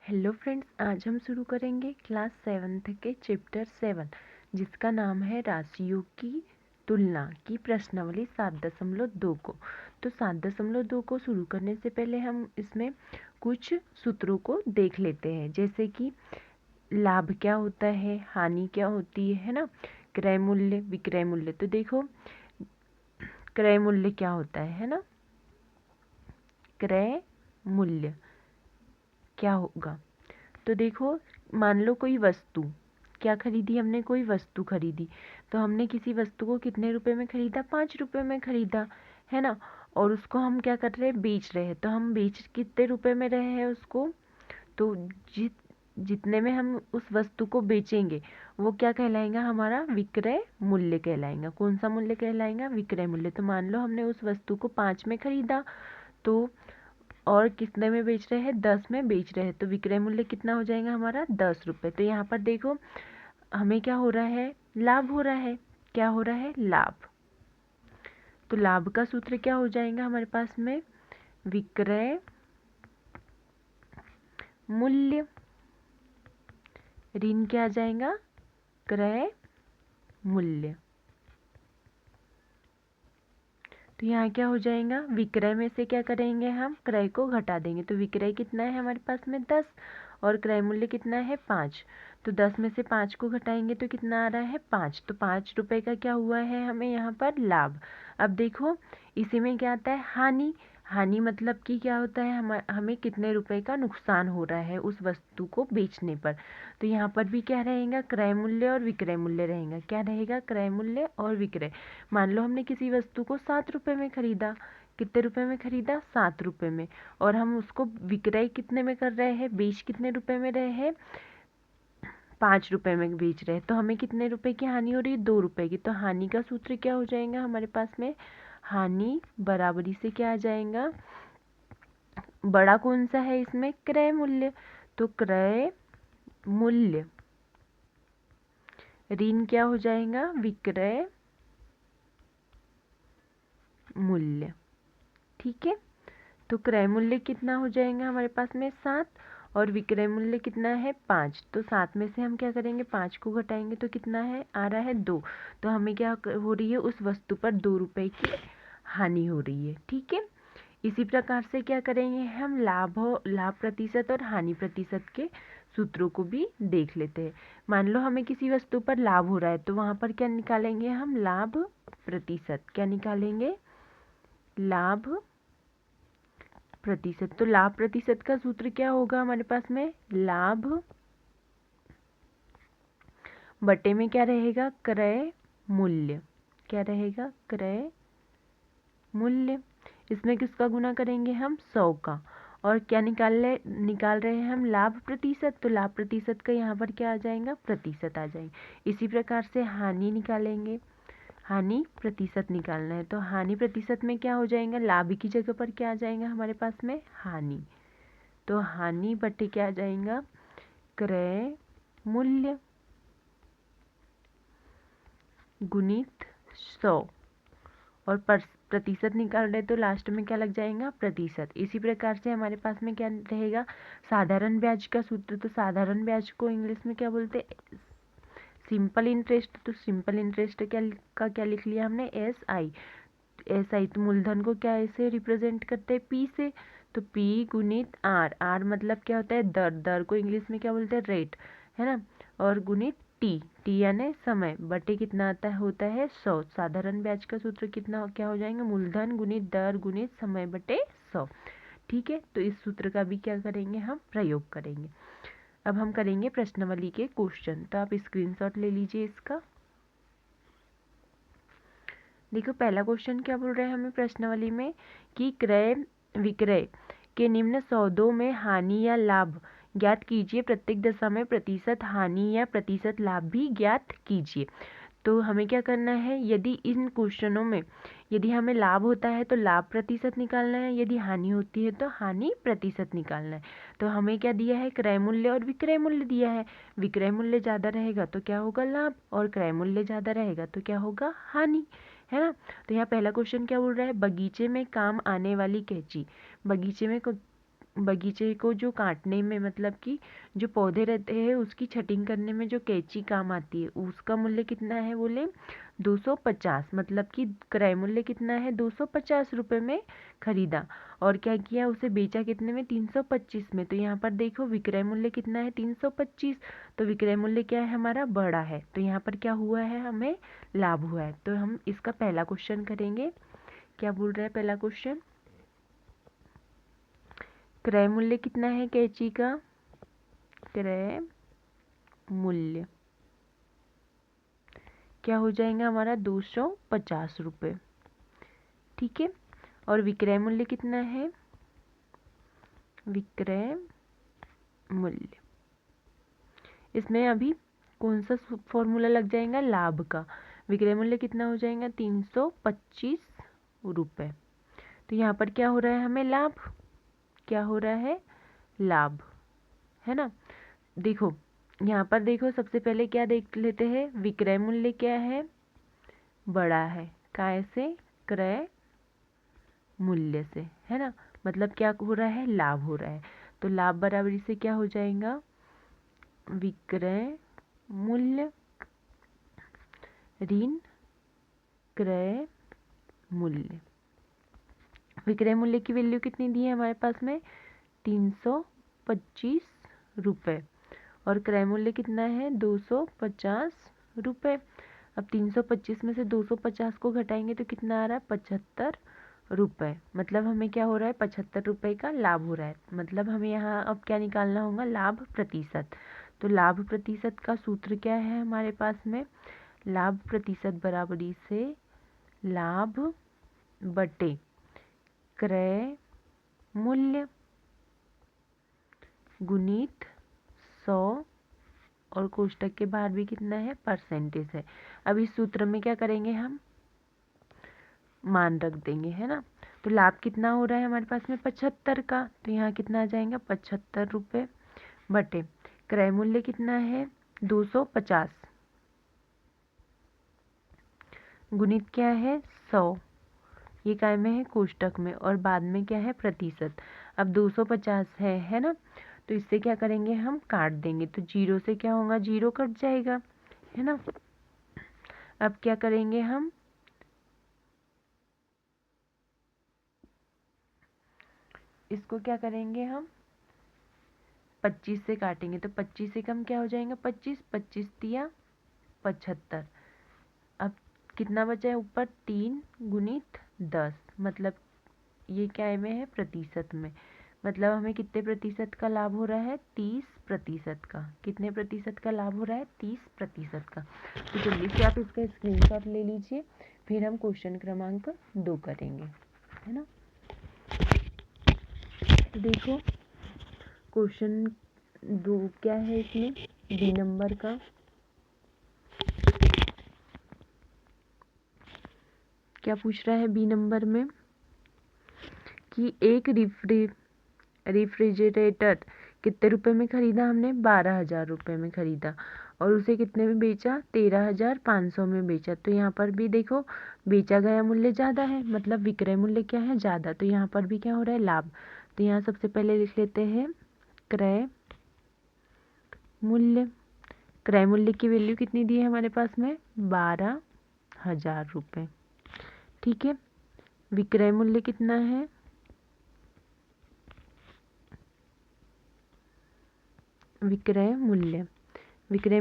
Hello friends, आज हम शुरू करेंगे क्लास 7th के चैप्टर 7 जिसका नाम है राशियों की तुलना की प्रश्नावली 7.2 को। तो 7.2 को शुरू करने से पहले हम इसमें कुछ सूत्रों को देख लेते हैं, जैसे कि लाभ क्या होता है, हानि क्या होती है ना, क्रय मूल्य, विक्रय मूल्य। तो देखो क्रय मूल्य क्या होता है ना, क्रय मूल्य क्या होगा। तो देखो, मान लो कोई वस्तु क्या खरीदी हमने, कोई वस्तु खरीदी, तो हमने किसी वस्तु को कितने रुपए में खरीदा, 5 रुपए में खरीदा, है ना। और उसको हम क्या कर रहे हैं, बेच रहे हैं। तो हम बेच कितने रुपए में रहे हैं उसको, तो जितने में हम उस वस्तु को बेचेंगे वो क्या कहलाएगा, हमारा विक्रय मूल्य कहलाएगा। कौन सा मूल्य कहलाएगा, विक्रय मूल्य। तो मान लो हमने उस वस्तु को 5 में खरीदा, तो और कितने में बेच रहे हैं, 10 में बेच रहे हैं, तो विक्रय मूल्य कितना हो जाएगा हमारा, 10 रुपये। तो यहाँ पर देखो हमें क्या हो रहा है, लाभ हो रहा है। क्या हो रहा है, लाभ। तो लाभ का सूत्र क्या हो जाएगा हमारे पास में, विक्रय मूल्य ऋण क्या आ जाएगा, क्रय मूल्य। तो यहाँ क्या हो जाएगा, विक्रय में से क्या करेंगे हम, क्रय को घटा देंगे। तो विक्रय कितना है हमारे पास में, 10, और क्रय मूल्य कितना है, 5। तो 10 में से 5 को घटाएंगे तो कितना आ रहा है, 5। तो 5 रुपए का क्या हुआ है हमें यहाँ पर, लाभ। अब देखो इसी में क्या आता है, हानि। हानि मतलब कि क्या होता है, हमें कितने रुपए का नुकसान हो रहा है उस वस्तु को बेचने पर। तो यहाँ पर भी क्या रहेगा, क्रय मूल्य और विक्रय मूल्य रहेगा। क्या रहेगा, क्रय मूल्य और विक्रय। मान लो हमने किसी वस्तु को 7 रुपए में खरीदा, कितने रुपए में खरीदा, 7 रुपए में, और हम उसको विक्रय कितने में कर रहे हैं, बेच कितने रुपए में रहे हैं, 5 रुपए में बेच रहे हैं। तो हमें कितने रुपए की हानि हो रही है, 2 रुपए की। तो हानि का सूत्र क्या हो जाएगा हमारे पास में, हानि बराबरी से क्या आ जाएगा, बड़ा कौन सा है इसमें, क्रय मूल्य। तो क्रय मूल्य ऋण क्या हो जाएगा, विक्रय मूल्य। ठीक है। तो क्रय मूल्य कितना हो जाएगा हमारे पास में, 7, और विक्रय मूल्य कितना है, 5। तो 7 में से हम क्या करेंगे, 5 को घटाएंगे तो कितना है, आ रहा है 2। तो हमें क्या हो रही है, उस वस्तु पर 2 रुपए की हानि हो रही है। ठीक है। इसी प्रकार से क्या करेंगे हम, लाभ प्रतिशत और हानि प्रतिशत के सूत्रों को भी देख लेते हैं। मान लो हमें किसी वस्तु पर लाभ हो रहा है, तो वहां पर क्या निकालेंगे हम, लाभ प्रतिशत। क्या निकालेंगे, लाभ प्रतिशत। तो लाभ प्रतिशत का सूत्र क्या होगा हमारे पास में, लाभ बटे में क्या रहेगा, क्रय मूल्य। क्या रहेगा, क्रय मूल्य। इसमें किसका गुना करेंगे हम, 100 का। और क्या निकाल रहे हैं हम, लाभ प्रतिशत। तो लाभ प्रतिशत का यहाँ पर क्या आ जाएगा, प्रतिशत आ जाएगा। इसी प्रकार से हानि निकालेंगे, हानि प्रतिशत निकालना है। तो हानि प्रतिशत में क्या हो जाएगा, लाभ की जगह पर क्या आ जाएगा हमारे पास में, हानि। तो हानि बटे क्या आ जाएगा, क्रय मूल्य गुणित 100। और प्रतिशत निकाल रहे तो लास्ट में क्या लग जाएगा, प्रतिशत। इसी प्रकार से हमारे पास में क्या रहेगा, साधारण ब्याज का सूत्र। तो साधारण ब्याज को इंग्लिश में क्या बोलते हैं, सिंपल इंटरेस्ट। तो सिंपल इंटरेस्ट क्या लिख लिया हमने, SI। तो मूलधन को क्या ऐसे रिप्रेजेंट करते हैं, P से। तो P गुणित R मतलब क्या होता है, दर। दर को इंग्लिश में क्या बोलते हैं, रेट, है ना। और गुणित T यानी समय, बटे कितना आता है, होता है 100। साधारण ब्याज का सूत्र कितना क्या हो जाएगा, मूलधन गुणित दर गुणित समय बटे 100। ठीक है। तो इस सूत्र का भी क्या करेंगे, हम प्रयोग करेंगे। अब हम करेंगे प्रश्नावली के क्वेश्चन। तो आप स्क्रीनशॉट ले लीजिए इसका। देखो पहला क्वेश्चन क्या बोल रहा है हमें प्रश्नावली में, कि क्रय विक्रय के निम्न सौदों में हानि या लाभ ज्ञात कीजिए, प्रत्येक दशा में प्रतिशत हानि या प्रतिशत लाभ भी ज्ञात कीजिए। तो हमें क्या करना है, यदि इन क्वेश्चनों में यदि हमें लाभ होता है तो लाभ प्रतिशत निकालना है, यदि हानि होती है तो हानि प्रतिशत निकालना है। तो हमें क्या दिया है, क्रय मूल्य और विक्रय मूल्य दिया है। विक्रय मूल्य ज़्यादा रहेगा तो क्या होगा, लाभ, और क्रय मूल्य ज़्यादा रहेगा तो क्या होगा, हानि, है ना। तो यहाँ पहला क्वेश्चन क्या बोल रहा है, बगीचे में काम आने वाली कैंची। बगीचे में बगीचे को जो काटने में, मतलब कि जो पौधे रहते हैं उसकी छटिंग करने में जो कैंची काम आती है, उसका मूल्य कितना है बोले 250। मतलब कि क्रय मूल्य कितना है 250 रुपये में खरीदा और क्या किया, उसे बेचा कितने में 325 में। तो यहाँ पर देखो विक्रय मूल्य कितना है 325, तो विक्रय मूल्य क्या है हमारा बड़ा है, तो यहाँ पर क्या हुआ है हमें लाभ हुआ है। तो हम इसका पहला क्वेश्चन करेंगे। क्या बोल रहा है पहला क्वेश्चन, क्रय मूल्य कितना है कैंची का, क्रय मूल्य क्या हो जाएगा हमारा 250 रुपये। ठीक है, और विक्रय मूल्य कितना है, विक्रय मूल्य इसमें अभी कौन सा फॉर्मूला लग जाएगा, लाभ का। विक्रय मूल्य कितना हो जाएगा 325 रुपये। तो यहाँ पर क्या हो रहा है हमें लाभ, क्या हो रहा है लाभ, है ना। देखो यहाँ पर देखो सबसे पहले क्या देख लेते हैं, विक्रय मूल्य क्या है बड़ा है, कैसे, क्रय मूल्य से, है ना। मतलब क्या हो रहा है लाभ हो रहा है। तो लाभ बराबरी से क्या हो जाएगा, विक्रय मूल्य ऋण क्रय मूल्य। विक्रय मूल्य की वैल्यू कितनी दी है हमारे पास में 325 रुपये और क्रय मूल्य कितना है 250 रुपये। अब 325 में से 250 को घटाएंगे तो कितना आ रहा है 75 रुपये। मतलब हमें क्या हो रहा है 75 रुपये का लाभ हो रहा है। मतलब हमें यहाँ अब क्या निकालना होगा, लाभ प्रतिशत। तो लाभ प्रतिशत का सूत्र क्या है हमारे पास में, लाभ प्रतिशत बराबरी से लाभ बटे क्रय मूल्य गुणित 100 और कोष्टक के बाहर भी कितना है परसेंटेज है। अब इस सूत्र में क्या करेंगे हम मान रख देंगे, है ना। तो लाभ कितना हो रहा है हमारे पास में 75 का, तो यहाँ कितना आ जाएगा 75 रुपये बटे क्रय मूल्य कितना है 250 गुणित क्या है 100, ये काय में है कोष्टक में और बाद में क्या है प्रतिशत। अब 250 है ना, तो इससे क्या करेंगे हम काट देंगे, तो जीरो से क्या होगा जीरो कट जाएगा, है ना। अब क्या करेंगे हम इसको क्या करेंगे हम 25 से काटेंगे, तो 25 से कम क्या हो जाएगा 25, 25 दिया 75। अब कितना बचा है ऊपर 3 गुणित 10, मतलब ये क्या में है प्रतिशत में। मतलब हमें कितने प्रतिशत का लाभ हो रहा है 30% का। कितने प्रतिशत का लाभ हो रहा है 30% का। तो जल्दी से आप इसका स्क्रीनशॉट ले लीजिए, फिर हम क्वेश्चन क्रमांक 2 करेंगे, है ना। तो देखो क्वेश्चन 2 क्या है, इसमें बी नंबर का क्या पूछ रहा है बी नंबर में कि एक रेफ्रिजरेटर कितने रुपए में खरीदा हमने 12,000 रुपये में खरीदा और उसे कितने में बेचा 13,500 में बेचा। तो यहाँ पर भी देखो बेचा गया मूल्य ज़्यादा है, मतलब विक्रय मूल्य क्या है ज़्यादा, तो यहाँ पर भी क्या हो रहा है लाभ। तो यहाँ सबसे पहले लिख लेते हैं क्रय मूल्य। क्रय मूल्य की वैल्यू कितनी दी है हमारे पास में 12,000 रुपये। ठीक है, विक्रय मूल्य कितना है, विक्रय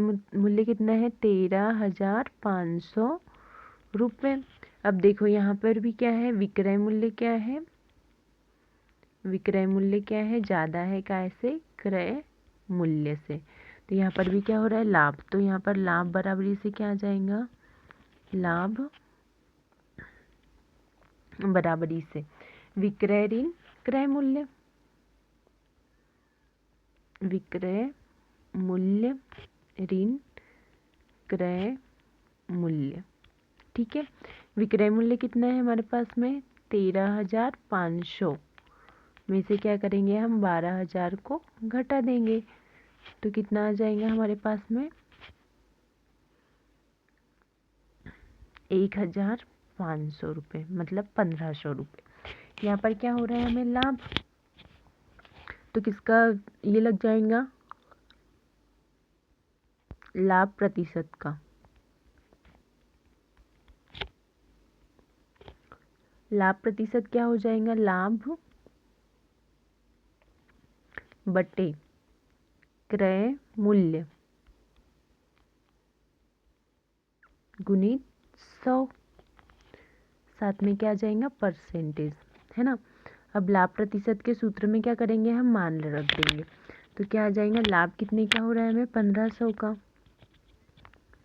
मूल्य कितना है 13,500 रुपये। अब देखो यहाँ पर भी क्या है विक्रय मूल्य क्या है, विक्रय मूल्य क्या है ज़्यादा है कैसे क्रय मूल्य से। तो यहाँ पर भी क्या हो रहा है लाभ, तो यहाँ पर लाभ बराबरी से क्या आ जाएगा, लाभ बराबरी से विक्रय ऋण क्रय मूल्य, विक्रय मूल्य ऋण क्रय मूल्य। ठीक है, विक्रय मूल्य कितना है हमारे पास में 13,500 में से क्या करेंगे हम 12,000 को घटा देंगे, तो कितना आ जाएगा हमारे पास में 1,500 रुपये, मतलब 1,500 रुपये। यहाँ पर क्या हो रहा है हमें लाभ, तो किसका ये लग जाएगा, लाभ प्रतिशत का। लाभ प्रतिशत क्या हो जाएगा, लाभ बटे क्रय मूल्य गुणित 100, साथ में क्या आ जाएगा, परसेंटेज, है ना। अब लाभ प्रतिशत के सूत्र में क्या करेंगे, हम मान रख देंगे। तो क्या आ जाएगा, लाभ कितने का हो रहा है हमें, 1500 का।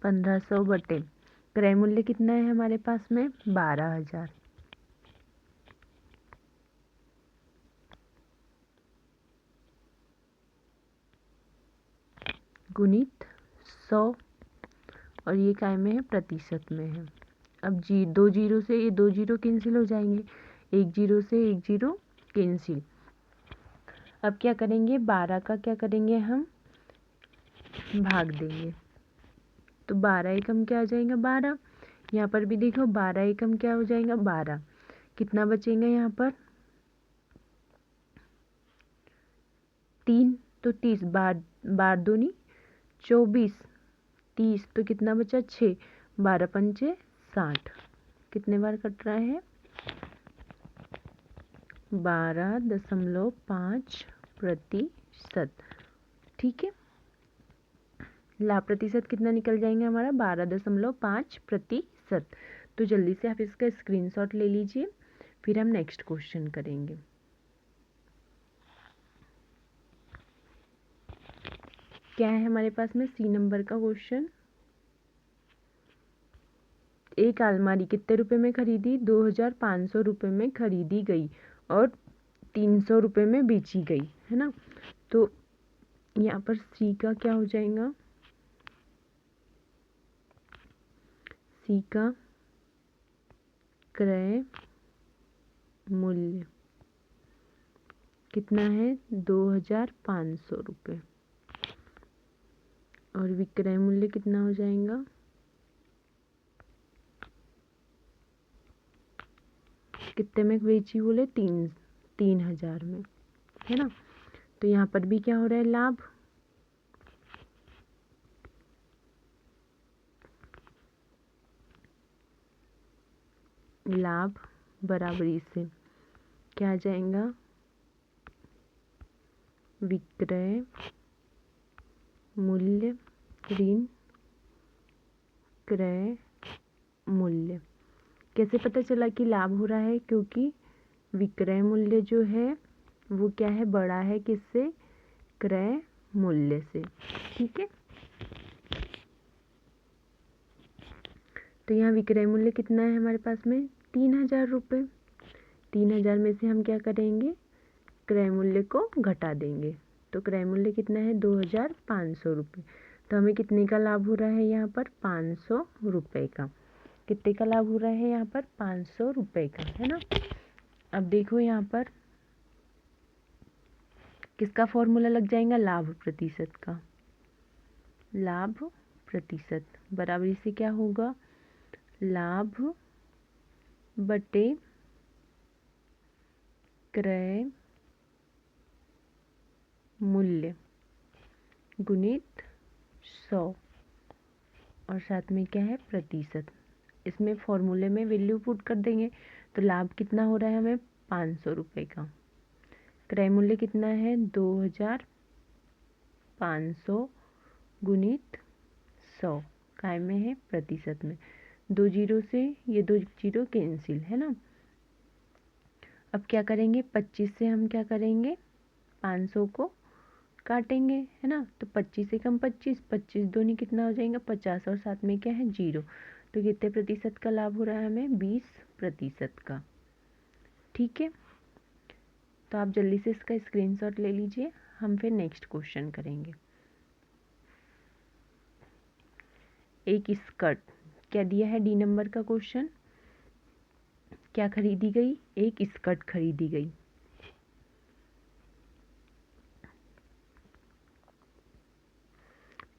1500 बटे क्रय मूल्य कितना है हमारे पास में, 12,000 गुणित 100, और ये काय में है, प्रतिशत में है। अब दो जीरो से ये दो जीरो कैंसिल हो जाएंगे, एक जीरो से एक जीरो कैंसिल। अब क्या करेंगे, 12 का क्या करेंगे, हम भाग देंगे। तो 12 एकम क्या आ जाएगा, 12। यहाँ पर भी देखो 12 एकम क्या हो जाएगा, 12। कितना बचेगा यहाँ पर, 3, तो 30, बार दूनी 24, 30, तो कितना बचा, 6, 12 पंचे 60, कितने बार कट रहा है, 12.5%। ठीक है, लाभ प्रतिशत कितना निकल जाएंगे हमारा, 12.5%। तो जल्दी से आप इसका स्क्रीनशॉट ले लीजिए, फिर हम नेक्स्ट क्वेश्चन करेंगे। क्या है हमारे पास में, सी नंबर का क्वेश्चन। एक अलमारी कितने रुपए में खरीदी, 2,500 रुपये में खरीदी गई और 300 रुपये में बेची गई, है ना। तो यहाँ पर सी का क्या हो जाएगा, सी का क्रय मूल्य कितना है, 2,500 रुपये, और विक्रय मूल्य कितना हो जाएगा, कितने में बेची बोले, 3,000 में, है ना। तो यहाँ पर भी क्या हो रहा है, लाभ, लाभ बराबरी से क्या आ जाएगा, विक्रय मूल्य ऋण क्रय मूल्य। कैसे पता चला कि लाभ हो रहा है, क्योंकि विक्रय मूल्य जो है वो क्या है, बड़ा है किससे, क्रय मूल्य से। ठीक है, तो यहाँ विक्रय मूल्य कितना है हमारे पास में, 3,000 रुपये। 3,000 में से हम क्या करेंगे, क्रय मूल्य को घटा देंगे। तो क्रय मूल्य कितना है, 2,500 रुपये। तो हमें कितने का लाभ हो रहा है यहाँ पर, 500 रुपये का। कितने का लाभ हो रहा है यहाँ पर, 500 रुपये का, है ना। अब देखो यहाँ पर किसका फॉर्मूला लग जाएगा, लाभ प्रतिशत का। लाभ प्रतिशत बराबरी से क्या होगा, लाभ बटे क्रय मूल्य गुणित 100, और साथ में क्या है, प्रतिशत। इसमें फॉर्मूले में वैल्यू पुट कर देंगे। तो लाभ कितना हो रहा है हमें, 500 रुपये का। क्रय मूल्य कितना है, 2,500 गुणित 100, काय में है, प्रतिशत में। दो जीरो से ये दो जीरो कैंसिल, है ना। अब क्या करेंगे, 25 से हम क्या करेंगे, 500 को काटेंगे, है ना। तो 25 से कम 25, 25 दूनी कितना हो जाएगा, 50, और साथ में क्या है, 0। तो कितने प्रतिशत का लाभ हो रहा है हमें, 20% का। ठीक है, तो आप जल्दी से इसका स्क्रीनशॉट ले लीजिए, हम फिर नेक्स्ट क्वेश्चन करेंगे। एक स्कर्ट, क्या दिया है, डी नंबर का क्वेश्चन। क्या खरीदी गई, एक स्कर्ट खरीदी गई।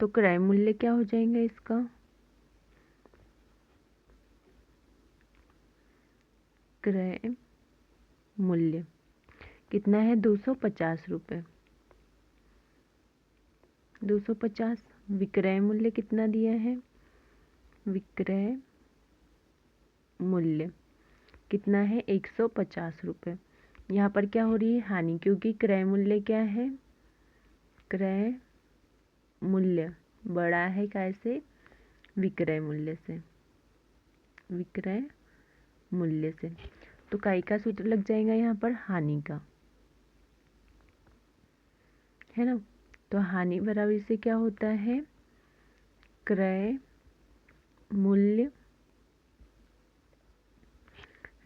तो क्रय मूल्य क्या हो जाएगा इसका, क्रय मूल्य कितना है, 250 रुपये। 250। विक्रय मूल्य कितना दिया है? विक्रय मूल्य कितना है? 150 रुपये। यहाँ पर क्या हो रही है? हानि, क्योंकि क्रय मूल्य क्या है? क्रय मूल्य बड़ा है कैसे? विक्रय मूल्य से। विक्रय मूल्य से तो काय का सूत्र लग जाएगा यहाँ पर? हानि का, है ना। तो हानि बराबर से क्या होता है? क्रय मूल्य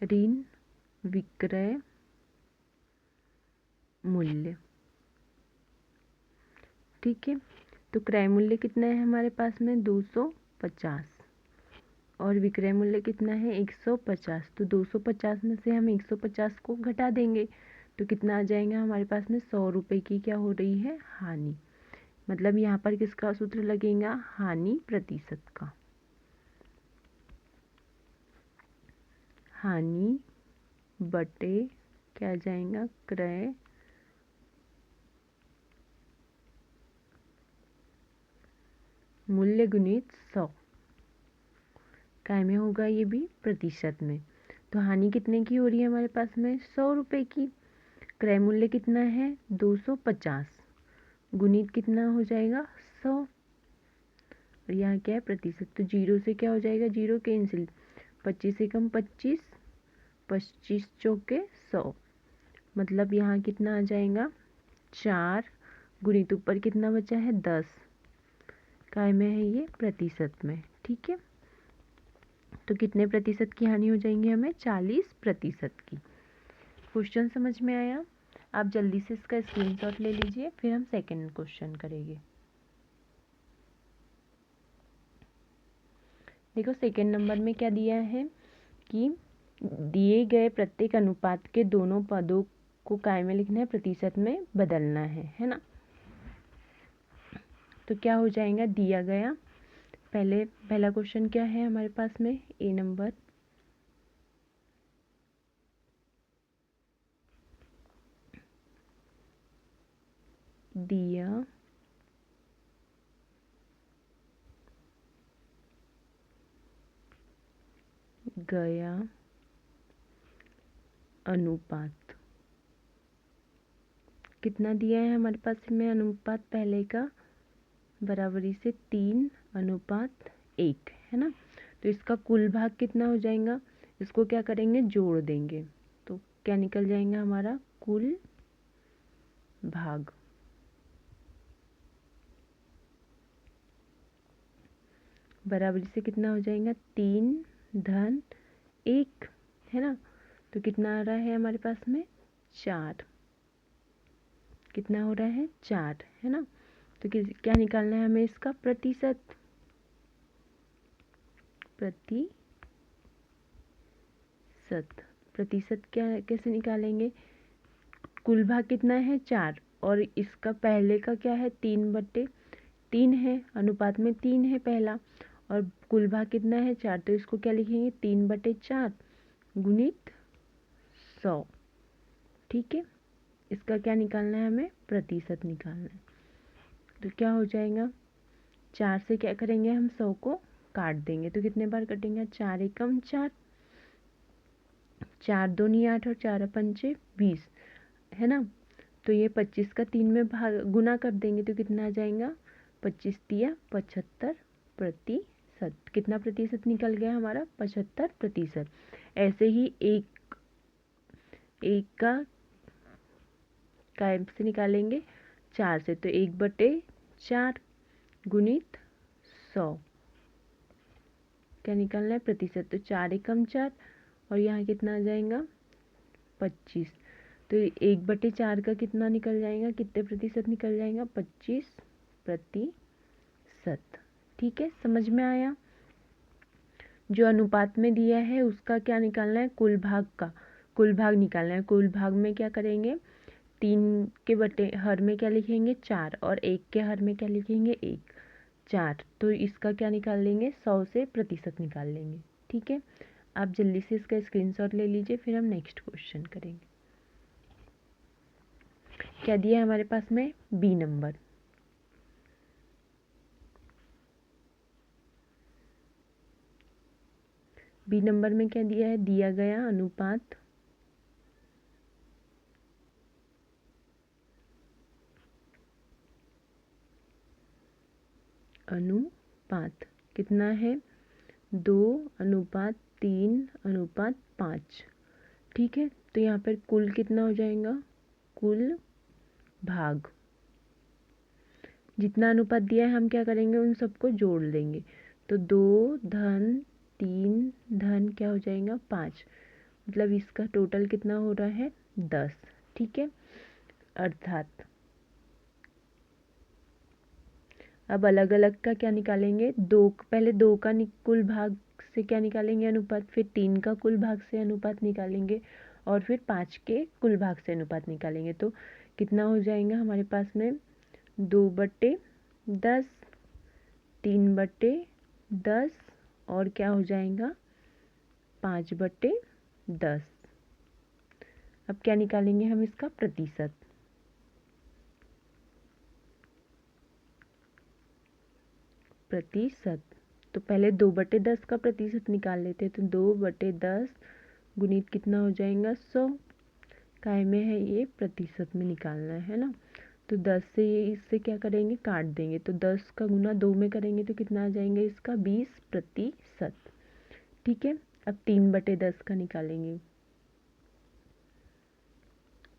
ऋण विक्रय मूल्य। ठीक है, तो क्रय मूल्य कितना है हमारे पास में? 250 और विक्रय मूल्य कितना है? 150। तो 250 में से हम 150 को घटा देंगे तो कितना आ जाएगा हमारे पास में? 100 रुपये की क्या हो रही है? हानि। मतलब यहाँ पर किसका सूत्र लगेगा? हानि प्रतिशत का। हानि बटे क्या आ जाएगा? क्रय मूल्य गुणित 100। काय में होगा ये भी? प्रतिशत में। तो हानि कितने की हो रही है हमारे पास में? 100 रुपये की। क्रय मूल्य कितना है? 250 गुणित कितना हो जाएगा? 100। और यहाँ क्या है? प्रतिशत। तो जीरो से क्या हो जाएगा? Zero cancel. 25 से कम 25, 25 चौके 100। मतलब यहाँ कितना आ जाएगा? 4 गुणित ऊपर कितना बचा है? 10। काय में है ये? प्रतिशत में। ठीक है, तो कितने प्रतिशत की हानि हो जाएंगी हमें? 40% की। क्वेश्चन समझ में आया? आप जल्दी से इसका स्क्रीनशॉट ले लीजिए, फिर हम सेकंड क्वेश्चन करेंगे। देखो सेकंड नंबर में क्या दिया है कि दिए गए प्रत्येक अनुपात के दोनों पदों को काय में लिखना है? प्रतिशत में बदलना है ना। तो क्या हो जाएगा? दिया गया पहला क्वेश्चन क्या है हमारे पास में? ए नंबर, दिया गया अनुपात कितना दिया है हमारे पास में? अनुपात पहले का बराबरी से 3:1, है ना। तो इसका कुल भाग कितना हो जाएगा? इसको क्या करेंगे? जोड़ देंगे। तो क्या निकल जाएगा हमारा? कुल भाग बराबरी से कितना हो जाएगा? 3:1, है ना। तो कितना आ रहा है हमारे पास में? 4। कितना हो रहा है? 4, है ना। तो क्या निकालना है हमें? इसका प्रतिशत। प्रतिशत क्या कैसे निकालेंगे? कुल भाग कितना है? 4 और इसका पहले का क्या है? 3/3 है, अनुपात में 3 है पहला, और कुल भाग कितना है? 4। तो इसको क्या लिखेंगे? 3/4 गुणित 100। ठीक है, इसका क्या निकालना है हमें? प्रतिशत निकालना है। तो क्या हो जाएगा? 4 से क्या करेंगे हम? 100 को काट देंगे। तो कितने बार कटेंगे? 4 एकम 4, 4 दूनी 8 और 4 पंचे 20, है ना। तो ये 25 का 3 में भाग गुना कर देंगे तो कितना आ जाएगा? 25 तिया 75%। कितना प्रतिशत निकल गया हमारा? 75%। ऐसे ही एक का काय से निकालेंगे? 4 से। तो 1/4 गुणित 100 क्या निकलना है? प्रतिशत। तो 4 एकम 4 और यहाँ कितना आ जाएगा? 25। तो 1/4 का कितना निकल जाएगा? कितने प्रतिशत निकल जाएगा? 25%। ठीक है, समझ में आया? जो अनुपात में दिया है उसका क्या निकालना है? कुल भाग का कुल भाग निकालना है। कुल भाग में क्या करेंगे? 3 के बटे हर में क्या लिखेंगे? 4 और 1 के हर में क्या लिखेंगे? 1, 4। तो इसका क्या निकाल लेंगे? 100 से प्रतिशत निकाल लेंगे। ठीक है, आप जल्दी से इसका स्क्रीनशॉट ले लीजिए, फिर हम नेक्स्ट क्वेश्चन करेंगे। क्या दिया है हमारे पास में? बी नंबर, बी नंबर में क्या दिया है, दिया गया अनुपात कितना है, 2:3:5। ठीक है, तो यहाँ पर कुल कितना हो जाएगा, कुल भाग, जितना अनुपात दिया है हम क्या करेंगे, उन सबको जोड़ देंगे। तो 2:3 क्या हो जाएगा, 5, मतलब इसका टोटल कितना हो रहा है, 10। ठीक है, अर्थात अब अलग अलग का क्या निकालेंगे, पहले 2 का कुल भाग से क्या निकालेंगे अनुपात, फिर 3 का कुल भाग से अनुपात निकालेंगे, और फिर 5 के कुल भाग से अनुपात निकालेंगे। तो कितना हो जाएगा हमारे पास में, 2/10, 3/10, और क्या हो जाएगा, 5/10। अब क्या निकालेंगे हम, इसका प्रतिशत। तो पहले 2/10 का प्रतिशत निकाल लेते हैं। तो 2/10 गुणित कितना हो जाएगा, 100। काय में है ये, प्रतिशत में निकालना है ना। तो 10 से ये इससे क्या करेंगे, काट देंगे। तो 10 का गुना 2 में करेंगे तो कितना आ जाएंगे, इसका 20%। ठीक है, अब 3/10 का निकालेंगे।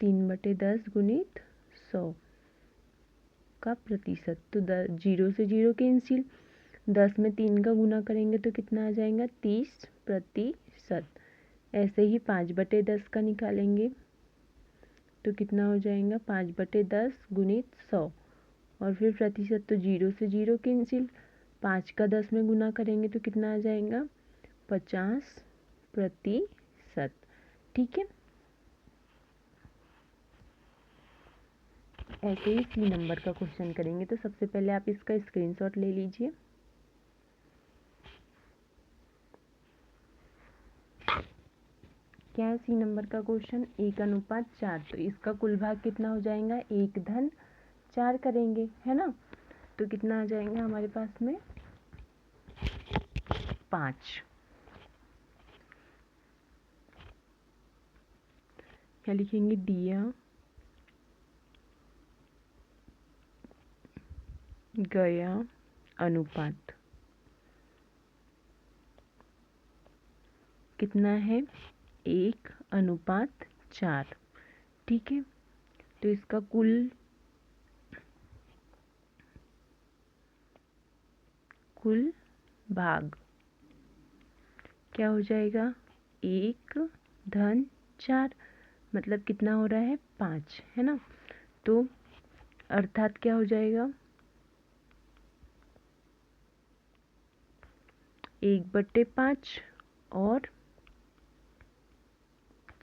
3/10 गुणित 100 का प्रतिशत। तो 0 से 0 कैंसिल, 10 में 3 का गुना करेंगे तो कितना आ जाएगा, 30%। ऐसे ही 5/10 का निकालेंगे तो कितना हो जाएगा, 5/10 गुणित 100, और फिर प्रतिशत। तो 0 से 0 कैंसिल, 5 का 10 में गुना करेंगे तो कितना आ जाएगा, 50%। ठीक है, ऐसे ही सी नंबर का क्वेश्चन करेंगे। तो सबसे पहले आप इसका स्क्रीनशॉट ले लीजिए। क्या है सी नंबर का क्वेश्चन, 1:4। तो इसका कुल भाग कितना हो जाएगा, 1:4 करेंगे, है ना। तो कितना आ जाएगा हमारे पास में, 5। क्या लिखेंगे, दिया गया अनुपात कितना है, 1:4। ठीक है, तो इसका कुल भाग क्या हो जाएगा, 1:4, मतलब कितना हो रहा है, 5, है ना। तो अर्थात क्या हो जाएगा, 1/5 और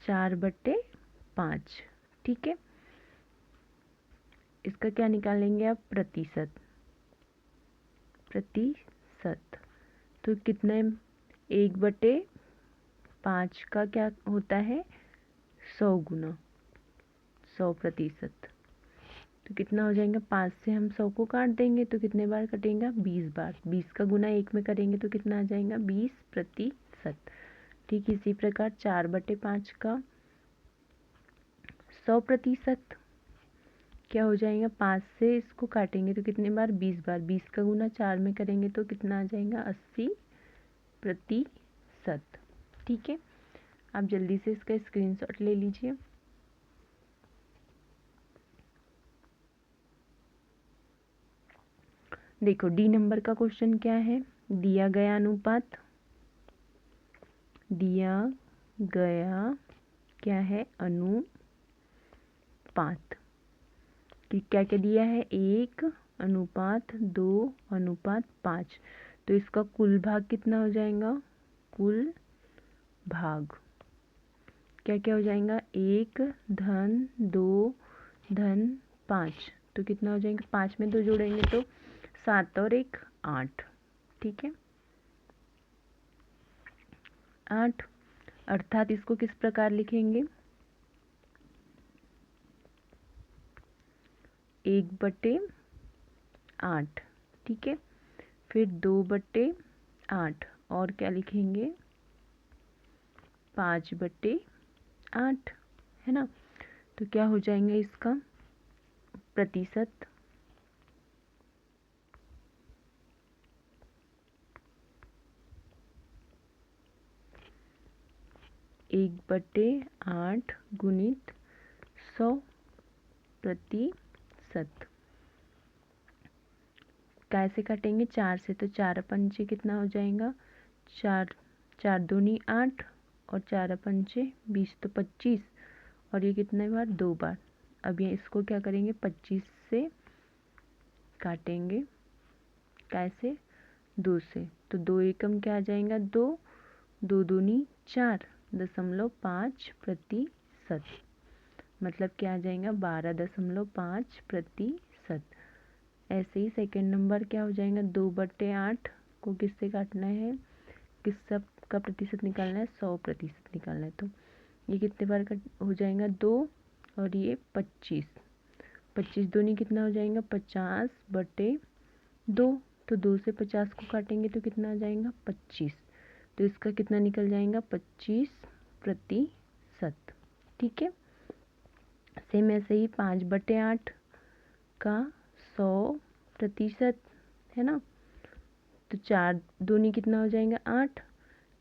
4/5। ठीक है, इसका क्या निकालेंगे आप, प्रतिशत। तो कितने, 1/5 का क्या होता है, 100 गुना 100%। तो कितना हो जाएगा, 5 से हम 100 को काट देंगे तो कितने बार कटेगा, 20 बार। 20 का गुना 1 में करेंगे तो कितना आ जाएगा, 20%। ठीक इसी प्रकार 4/5 का 100% क्या हो जाएगा, 5 से इसको काटेंगे तो कितने बार, 20 बार। 20 का गुना 4 में करेंगे तो कितना आ जाएगा, 80%। ठीक है, आप जल्दी से इसका स्क्रीनशॉट ले लीजिए। देखो डी नंबर का क्वेश्चन क्या है, दिया गया अनुपात, दिया गया क्या है, अनुपात कि क्या क्या दिया है, 1:2:5। तो इसका कुल भाग कितना हो जाएगा, कुल भाग क्या क्या हो जाएगा, 1:2:5। तो कितना हो जाएगा, 5 में 2 जोड़ेंगे तो 7 और 1 8। ठीक है, 8। अर्थात इसको किस प्रकार लिखेंगे, 1/8। ठीक है, फिर 2/8 और क्या लिखेंगे, 5/8 है ना। तो क्या हो जाएंगे इसका प्रतिशत, 1/8 गुणित 100%। कैसे काटेंगे? 4 से, तो 4×5 कितना हो जाएगा? 4 4 दूनी 8 और 4×5 20, तो 25। और ये कितने बार? 2 बार। अब ये इसको क्या करेंगे? 25 से काटेंगे। कैसे? 2 से, तो 2 एकम क्या आ जाएगा? 2 2 दूनी 4.5%। मतलब क्या आ जाएगा? 12.5%। ऐसे ही सेकेंड नंबर क्या हो जाएगा? 2/8 को किससे काटना है? किस सब का प्रतिशत निकालना है? 100% निकालना है। तो ये कितने बार कट हो जाएगा? 2 और ये 25। 25 दूनी कितना हो जाएगा? 50/2। तो 2 से 50 को काटेंगे तो कितना आ जाएगा? 25। तो इसका कितना निकल जाएगा? 25%। ठीक है। सेम ऐसे ही 5/8 का 100% है ना। तो 4 दूनी कितना हो जाएगा? 8।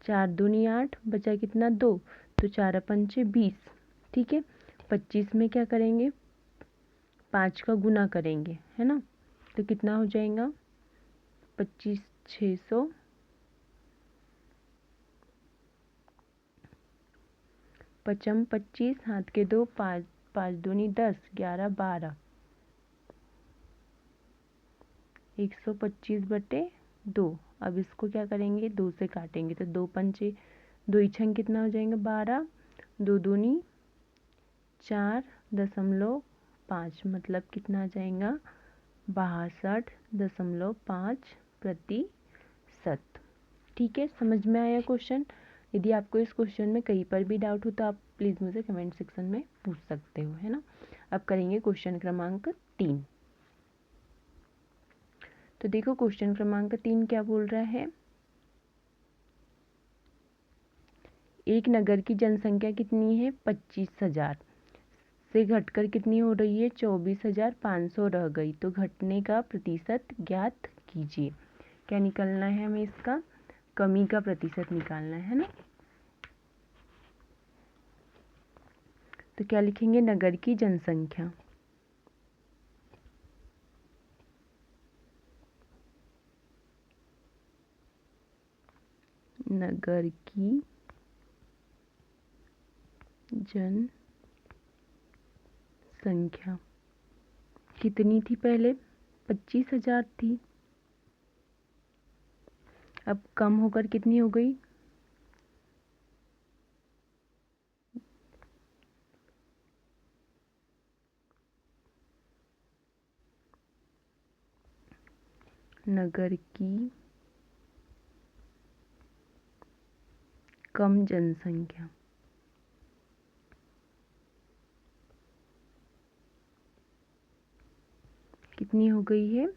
4 दूनी 8, बचा कितना? 2। तो 4×5 20। ठीक है। 25 में क्या करेंगे? 5 का गुना करेंगे है ना। तो कितना हो जाएगा? 25 600। 25 हाथ के 2, 5 5 दूनी 10, 11 12, 125/2। अब इसको क्या करेंगे? 2 से काटेंगे तो 2×5 2 छंग कितना हो जाएगा? 12। 2 दूनी 4.5, मतलब कितना आ जाएगा? 62.5%। ठीक है। समझ में आया क्वेश्चन? यदि आपको इस क्वेश्चन में कहीं पर भी डाउट हो तो आप प्लीज़ मुझे कमेंट सेक्शन में पूछ सकते हो है ना। अब करेंगे क्वेश्चन क्रमांक 3। तो देखो क्वेश्चन क्रमांक 3 क्या बोल रहा है? एक नगर की जनसंख्या कितनी है? 25,000 से घटकर कितनी हो रही है? 24,500 रह गई। तो घटने का प्रतिशत ज्ञात कीजिए। क्या निकालना है हमें? इसका कमी का प्रतिशत निकालना है ना। तो क्या लिखेंगे? नगर की जनसंख्या, नगर की जनसंख्या कितनी थी? पहले 25,000 थी। अब कम होकर कितनी हो गई? नगर की कम जनसंख्या कितनी हो गई है?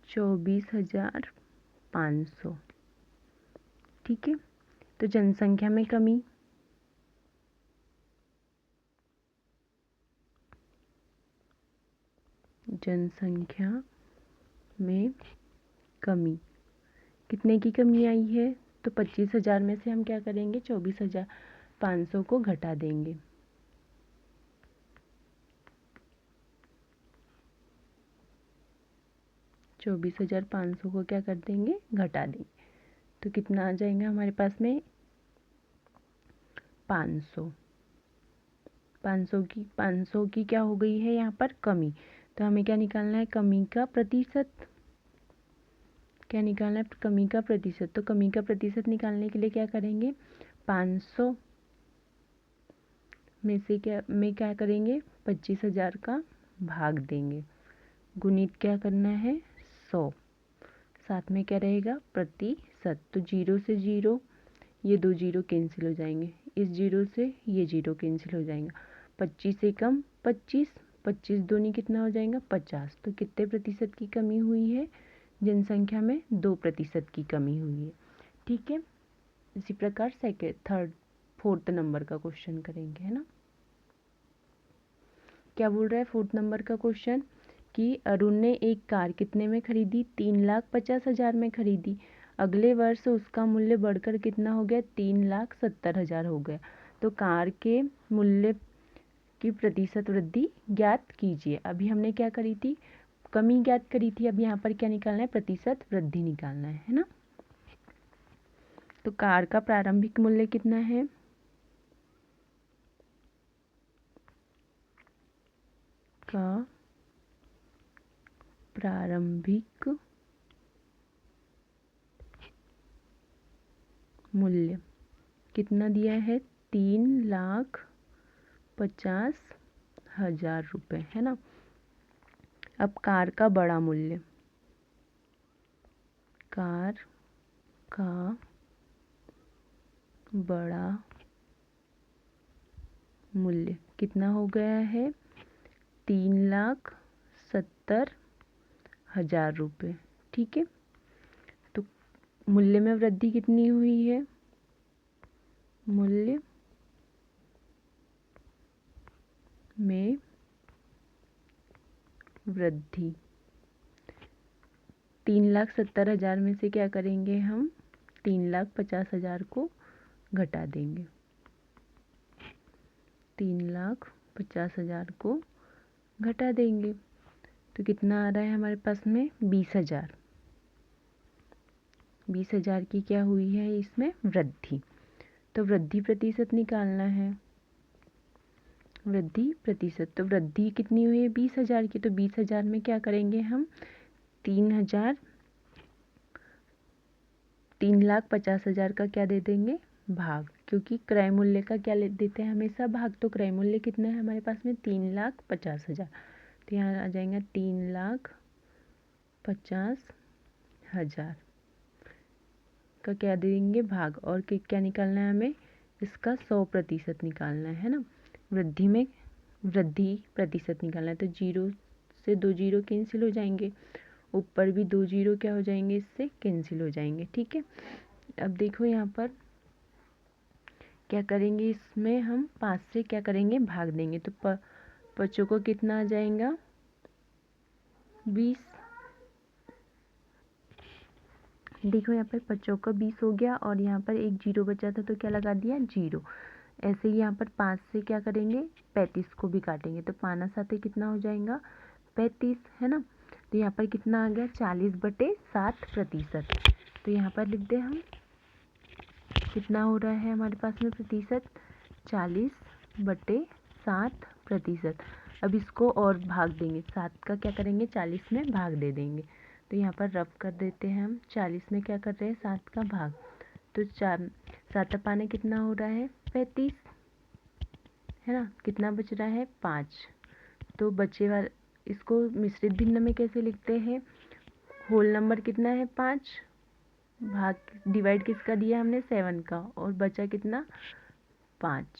24,500। ठीक है। तो जनसंख्या में कमी, जनसंख्या में कमी कितने की कमी आई है? तो 25,000 में से हम क्या करेंगे? 24,500 को घटा देंगे। चौबीस हजार 500 को क्या कर देंगे? घटा देंगे। तो कितना आ जाएगा हमारे पास में? 500। 500 की क्या हो गई है यहाँ पर? कमी। तो हमें क्या निकालना है? कमी का प्रतिशत। क्या निकालना है? कमी का प्रतिशत। तो कमी का प्रतिशत निकालने के लिए क्या करेंगे? 500 में क्या करेंगे? 25,000 का भाग देंगे, गुणित क्या करना है? 100। साथ में क्या रहेगा? प्रतिशत। तो 0 से 0, ये 2 जीरो कैंसिल हो जाएंगे। इस 0 से ये 0 कैंसिल हो जाएगा। 25 से कम 25, 25 दूनी कितना हो जाएगा? 50। तो कितने प्रतिशत की कमी हुई है? जनसंख्या में 2% की कमी हुई है। ठीक है। इसी प्रकार थर्ड 4th नंबर का क्वेश्चन करेंगे, है ना। क्या बोल रहा है 4th नंबर का क्वेश्चन कि अरुण ने एक कार कितने में खरीदी? 3,50,000 में खरीदी। अगले वर्ष उसका मूल्य बढ़कर कितना हो गया? 3,70,000 हो गया। तो कार के मूल्य की प्रतिशत वृद्धि ज्ञात कीजिए। अभी हमने क्या करी थी? कमी ज्ञात करी थी। अब यहाँ पर क्या निकालना है? प्रतिशत वृद्धि निकालना है ना। तो कार का प्रारंभिक मूल्य कितना है? का प्रारंभिक मूल्य कितना दिया है? 3,50,000 रुपये, है ना। अब कार का बड़ा मूल्य, कार का बड़ा मूल्य कितना हो गया है? 3,70,000 रुपये। ठीक है, तो मूल्य में वृद्धि कितनी हुई है? मूल्य में वृद्धि 3,70,000 में से क्या करेंगे हम? 3,50,000 को घटा देंगे। 3,50,000 को घटा देंगे तो कितना आ रहा है हमारे पास में? 20,000। 20,000 की क्या हुई है इसमें? वृद्धि। तो वृद्धि प्रतिशत निकालना है। वृद्धि प्रतिशत, तो वृद्धि कितनी हुई है? 20,000 की। तो 20,000 में क्या करेंगे हम? 3,50,000 का क्या दे देंगे? भाग, क्योंकि क्रय मूल्य का क्या देते हैं हमेशा? भाग। तो क्रय मूल्य कितना है हमारे पास में? 3,50,000। तो यहाँ आ जाएगा 3,50,000 का क्या देंगे? भाग। और क्या निकालना है हमें? इसका 100% निकालना है ना। वृद्धि में वृद्धि प्रतिशत निकालना है। तो 0 से 2 0 कैंसिल हो जाएंगे, ऊपर भी 2 0 क्या हो जाएंगे? इससे कैंसिल हो जाएंगे। ठीक है, अब देखो यहाँ पर क्या करेंगे? इसमें हम 5 से क्या करेंगे? भाग देंगे। तो बच्चों को कितना आ जाएगा? 20। देखो यहाँ पर बच्चों का 20 हो गया और यहाँ पर एक 0 बचा था तो क्या लगा दिया? 0। ऐसे ही यहाँ पर 5 से क्या करेंगे? 35 को भी काटेंगे। तो 5 साथे कितना हो जाएगा? 35, है ना। तो यहाँ पर कितना आ गया? 40/7%। तो यहाँ पर लिख दे हम कितना हो रहा है हमारे पास में प्रतिशत? 40/7%। अब इसको और भाग देंगे। 7 का क्या करेंगे? 40 में भाग दे देंगे। तो यहाँ पर रब कर देते हैं हम। 40 में क्या कर रहे हैं? 7 का भाग। तो 7 पाने कितना हो रहा है? 35, है ना। कितना बच रहा है? 5। तो बचे वाला इसको मिश्रित भिन्न में कैसे लिखते हैं? होल नंबर कितना है? 5, भाग डिवाइड किसका दिया हमने? 7 का, और बचा कितना? 5।